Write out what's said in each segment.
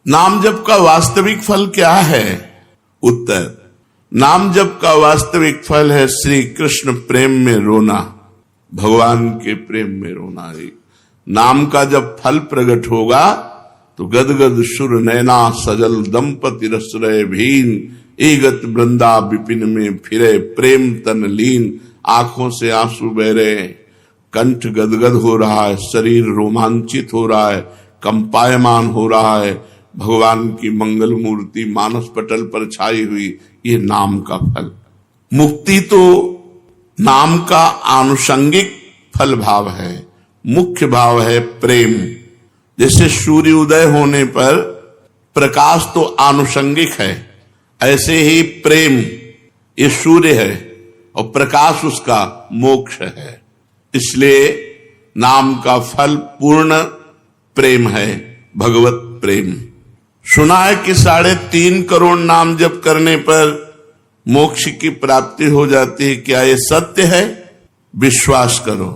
नाम जप का वास्तविक फल क्या है? उत्तर, नाम जप का वास्तविक फल है श्री कृष्ण प्रेम में रोना, भगवान के प्रेम में रोना। नाम का जब फल प्रकट होगा तो गदगद सुर नैना सजल दंपति रसरय भीन, एगत वृंदा विपिन में फिरे प्रेम तन लीन। आंखों से आंसू बह रहे हैं, कंठ गदगद हो रहा है, शरीर रोमांचित हो रहा है, कंपायमान हो रहा है, भगवान की मंगल मूर्ति मानस पटल पर छाई हुई। ये नाम का फल। मुक्ति तो नाम का आनुषंगिक फल भाव है, मुख्य भाव है प्रेम। जैसे सूर्य उदय होने पर प्रकाश तो आनुषंगिक है, ऐसे ही प्रेम ये सूर्य है और प्रकाश उसका मोक्ष है। इसलिए नाम का फल पूर्ण प्रेम है, भगवत प्रेम। सुना है कि 3.5 करोड़ नाम जप करने पर मोक्ष की प्राप्ति हो जाती है। क्या ये सत्य है? विश्वास करो,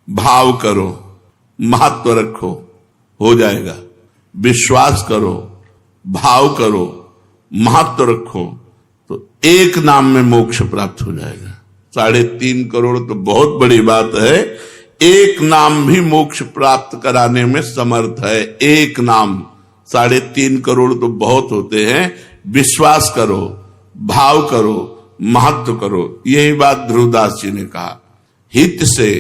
भाव करो, महत्व रखो, हो जाएगा। विश्वास करो, भाव करो, महत्व रखो तो एक नाम में मोक्ष प्राप्त हो जाएगा। 3.5 करोड़ तो बहुत बड़ी बात है, एक नाम भी मोक्ष प्राप्त कराने में समर्थ है। एक नाम, 3.5 करोड़ तो बहुत होते हैं। विश्वास करो, भाव करो, महत्व करो। यही बात ध्रुवदास जी ने कहा। हित से,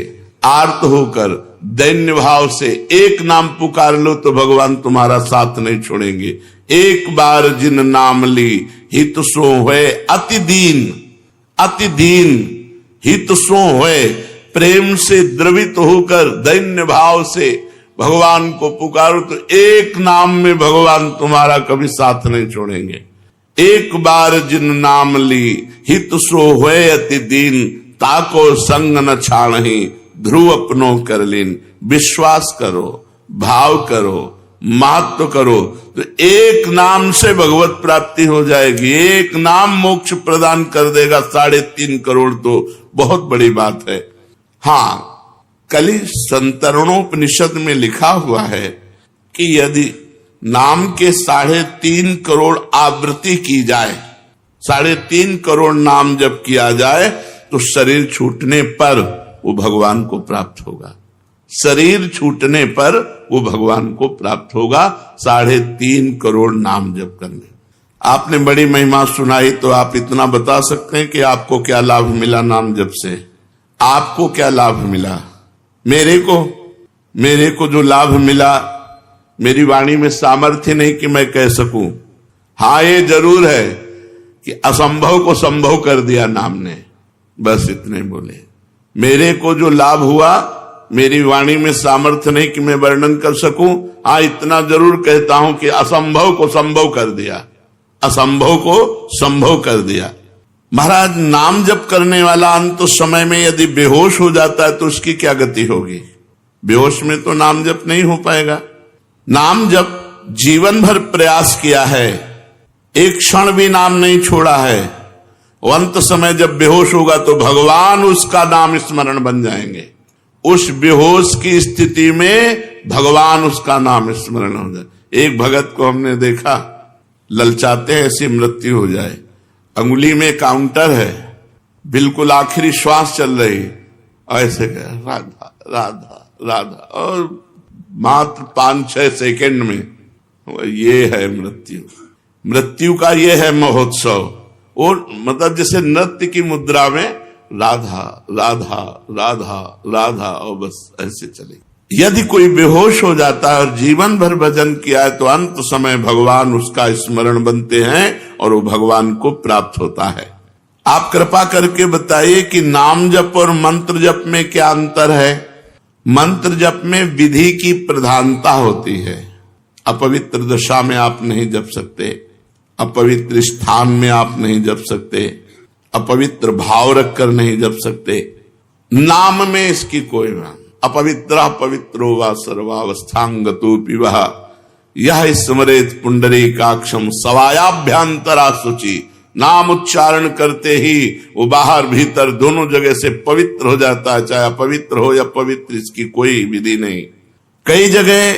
आर्त होकर, दैन्य भाव से एक नाम पुकार लो तो भगवान तुम्हारा साथ नहीं छोड़ेंगे। एक बार जिन नाम ली हित सो होए अति दीन, अति दीन हित सो होए। प्रेम से द्रवित होकर दैन्य भाव से भगवान को पुकारो तो एक नाम में भगवान तुम्हारा कभी साथ नहीं छोड़ेंगे। एक बार जिन नाम ली हित सो होए अति दीन, ताको संग न छाणहि ध्रुव अपनो कर लीन। विश्वास करो, भाव करो, महत्व करो तो एक नाम से भगवत प्राप्ति हो जाएगी। एक नाम मोक्ष प्रदान कर देगा। 3.5 करोड़ तो बहुत बड़ी बात है। हाँ, कलि संतरणोपनिषद में लिखा हुआ है कि यदि नाम के 3.5 करोड़ आवृत्ति की जाए, 3.5 करोड़ नाम जब किया जाए तो शरीर छूटने पर वो भगवान को प्राप्त होगा। शरीर छूटने पर वो भगवान को प्राप्त होगा 3.5 करोड़ नाम जप करने। आपने बड़ी महिमा सुनाई तो आप इतना बता सकते हैं कि आपको क्या लाभ मिला नाम जप से? आपको क्या लाभ मिला? मेरे को जो लाभ मिला, मेरी वाणी में सामर्थ्य नहीं कि मैं कह सकूं। हाँ, ये जरूर है कि असंभव को संभव कर दिया नाम ने। बस इतने बोले। मेरे को जो लाभ हुआ, मेरी वाणी में सामर्थ्य नहीं कि मैं वर्णन कर सकूं। हाँ, इतना जरूर कहता हूं कि असंभव को संभव कर दिया, असंभव को संभव कर दिया। महाराज, नाम जप करने वाला अंत समय में यदि बेहोश हो जाता है तो उसकी क्या गति होगी? बेहोश में तो नाम जप नहीं हो पाएगा। नाम जप जीवन भर प्रयास किया है, एक क्षण भी नाम नहीं छोड़ा है। अंत समय जब बेहोश होगा तो भगवान उसका नाम स्मरण बन जाएंगे। उस बेहोश की स्थिति में भगवान उसका नाम स्मरण हो जाए। एक भगत को हमने देखा, ललचाते हैं ऐसी मृत्यु हो जाए। अंगुली में काउंटर है, बिल्कुल आखिरी श्वास चल रही, ऐसे कह राधा राधा राधा, और मात्र 5-6 सेकेंड में ये है मृत्यु। मृत्यु का ये है महोत्सव। और मतलब जैसे नृत्य की मुद्रा में राधा राधा राधा राधा, और बस ऐसे चले। यदि कोई बेहोश हो जाता है और जीवन भर भजन किया है तो अंत समय भगवान उसका स्मरण बनते हैं और वो भगवान को प्राप्त होता है। आप कृपा करके बताइए कि नाम जप और मंत्र जप में क्या अंतर है? मंत्र जप में विधि की प्रधानता होती है। अपवित्र दशा में आप नहीं जप सकते, अपवित्र स्थान में आप नहीं जप सकते, अपवित्र भाव रखकर नहीं जप सकते। नाम में इसकी कोई बात। अपवित्र पवित्रो वा सर्वावस्थांगतो पिवः यह स्मरेत पुंडरीकाक्षम सवायाभ्यंतरा शुचि। नाम उच्चारण करते ही वो बाहर भीतर दोनों जगह से पवित्र हो जाता है, चाहे अपवित्र हो या पवित्र, इसकी कोई विधि नहीं। कई जगह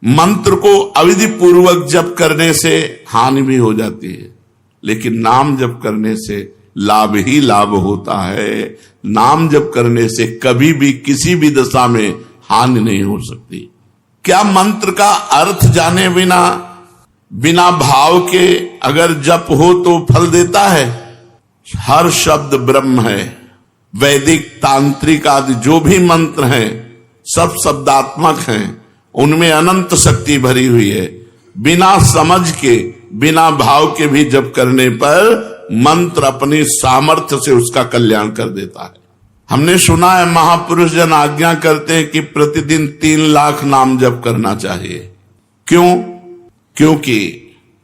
मंत्र को अविधि पूर्वक जप करने से हानि भी हो जाती है, लेकिन नाम जप करने से लाभ ही लाभ होता है। नाम जप करने से कभी भी किसी भी दशा में हानि नहीं हो सकती। क्या मंत्र का अर्थ जाने बिना, बिना भाव के अगर जप हो तो फल देता है? हर शब्द ब्रह्म है। वैदिक, तांत्रिक आदि जो भी मंत्र हैं सब शब्दात्मक हैं, उनमें अनंत शक्ति भरी हुई है। बिना समझ के, बिना भाव के भी जप करने पर मंत्र अपनी सामर्थ्य से उसका कल्याण कर देता है। हमने सुना है महापुरुष जन आज्ञा करते हैं कि प्रतिदिन 3 लाख नाम जप करना चाहिए। क्यों? क्योंकि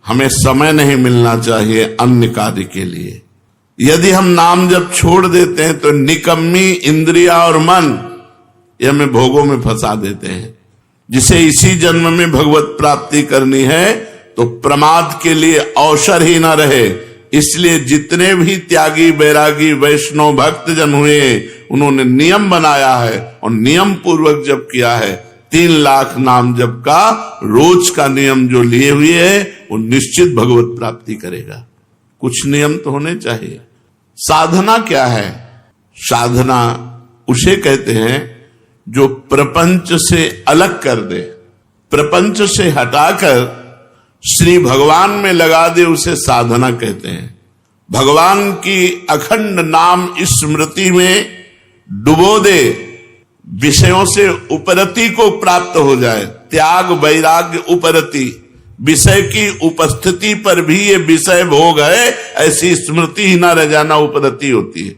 हमें समय नहीं मिलना चाहिए अन्य कार्य के लिए। यदि हम नाम जप छोड़ देते हैं तो निकम्मी इंद्रिया और मन ये हमें भोगों में फंसा देते हैं। जिसे इसी जन्म में भगवत प्राप्ति करनी है तो प्रमाद के लिए अवसर ही न रहे। इसलिए जितने भी त्यागी, बैरागी, वैष्णव भक्त जन हुए उन्होंने नियम बनाया है और नियम पूर्वक जप किया है। 3 लाख नाम जप का रोज का नियम जो लिए हुए है वो निश्चित भगवत प्राप्ति करेगा। कुछ नियम तो होने चाहिए। साधना क्या है? साधना उसे कहते हैं जो प्रपंच से अलग कर दे, प्रपंच से हटाकर श्री भगवान में लगा दे, उसे साधना कहते हैं। भगवान की अखंड नाम स्मृति में डुबो दे, विषयों से उपरति को प्राप्त हो जाए। त्याग, वैराग्य, उपरति, विषय की उपस्थिति पर भी ये विषय भोग है ऐसी स्मृति ही ना रह जाना उपरति होती है।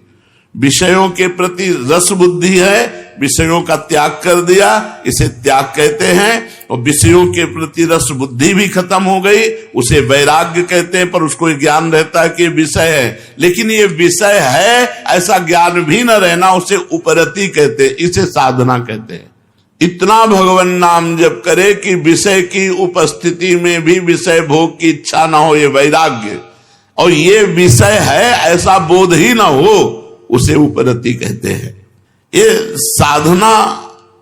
विषयों के प्रति रस बुद्धि है, विषयों का त्याग कर दिया, इसे त्याग कहते हैं। और विषयों के प्रति रस बुद्धि भी खत्म हो गई, उसे वैराग्य कहते हैं। पर उसको ज्ञान रहता है कि विषय है, लेकिन ये विषय है ऐसा ज्ञान भी न रहना, उसे उपरति कहते हैं, इसे साधना कहते हैं। इतना भगवान नाम जप करे कि विषय की उपस्थिति में भी विषय भोग की इच्छा ना हो, ये वैराग्य। और ये विषय है ऐसा बोध ही ना हो, उसे उपरति कहते हैं। ये साधना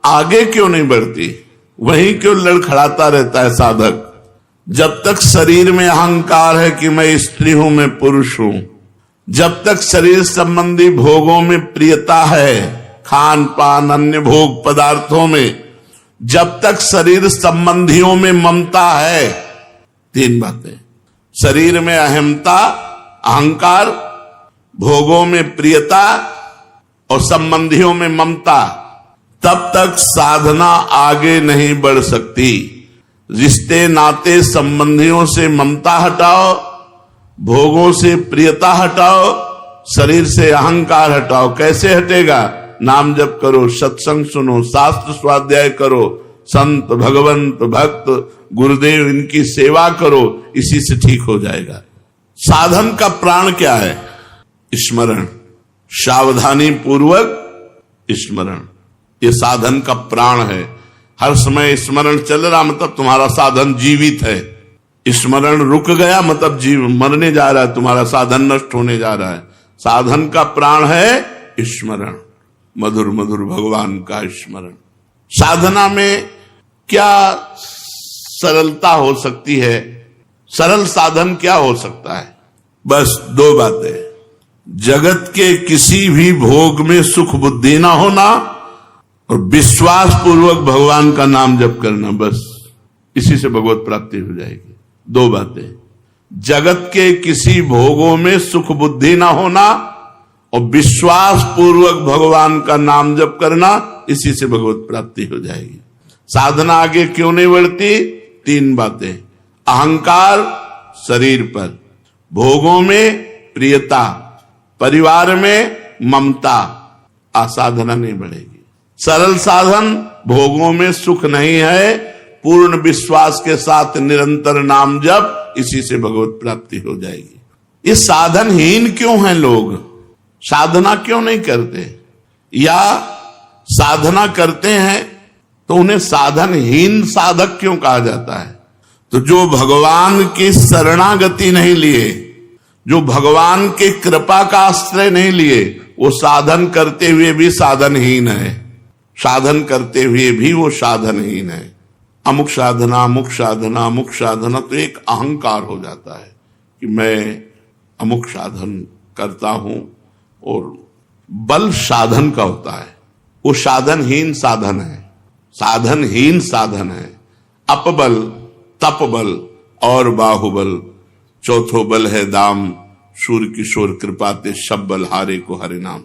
आगे क्यों नहीं बढ़ती? वहीं क्यों लड़खड़ाता रहता है साधक? जब तक शरीर में अहंकार है कि मैं स्त्री हूं, मैं पुरुष हूं, जब तक शरीर संबंधी भोगों में प्रियता है, खान पान अन्य भोग पदार्थों में, जब तक शरीर संबंधियों में ममता है, 3 बातें, शरीर में अहमता, अहंकार, भोगों में प्रियता और संबंधियों में ममता, तब तक साधना आगे नहीं बढ़ सकती। रिश्ते नाते संबंधियों से ममता हटाओ, भोगों से प्रियता हटाओ, शरीर से अहंकार हटाओ। कैसे हटेगा? नाम जप करो, सत्संग सुनो, शास्त्र स्वाध्याय करो, संत, भगवंत, भक्त, गुरुदेव इनकी सेवा करो, इसी से ठीक हो जाएगा। साधन का प्राण क्या है? स्मरण, सावधानी पूर्वक स्मरण, ये साधन का प्राण है। हर समय स्मरण चल रहा मतलब तुम्हारा साधन जीवित है। स्मरण रुक गया मतलब जीव मरने जा रहा है, तुम्हारा साधन नष्ट होने जा रहा है। साधन का प्राण है स्मरण, मधुर मधुर भगवान का स्मरण। साधना में क्या सरलता हो सकती है? सरल साधन क्या हो सकता है? बस 2 बातें, जगत के किसी भी भोग में सुख बुद्धि ना होना और विश्वास पूर्वक भगवान का नाम जप करना, बस इसी से भगवत प्राप्ति हो जाएगी। 2 बातें, जगत के किसी भोगों में सुख बुद्धि ना होना और विश्वास पूर्वक भगवान का नाम जप करना, इसी से भगवत प्राप्ति हो जाएगी। साधना आगे क्यों नहीं बढ़ती? 3 बातें, अहंकार शरीर पर, भोगों में प्रियता, परिवार में ममता, साधना नहीं बढ़ेगी। सरल साधन, भोगों में सुख नहीं है, पूर्ण विश्वास के साथ निरंतर नाम जप, इसी से भगवत प्राप्ति हो जाएगी। ये साधनहीन क्यों हैं लोग? साधना क्यों नहीं करते? या साधना करते हैं तो उन्हें साधनहीन साधक क्यों कहा जाता है? तो जो भगवान की शरणागति नहीं लिए, जो भगवान के कृपा का आश्रय नहीं लिए, वो साधन करते हुए भी साधनहीन है। साधन करते हुए भी वो साधनहीन है। अमुक साधना अमुक साधना अमुक साधना, तो एक अहंकार हो जाता है कि मैं अमुक साधन करता हूं। और बल साधन का होता है, वो साधनहीन साधन है, साधनहीन साधन है। अपबल, तपबल और बाहुबल, चौथो बल है दाम। सूर्य किशोर कृपाते सब बल हारे को हरे नाम।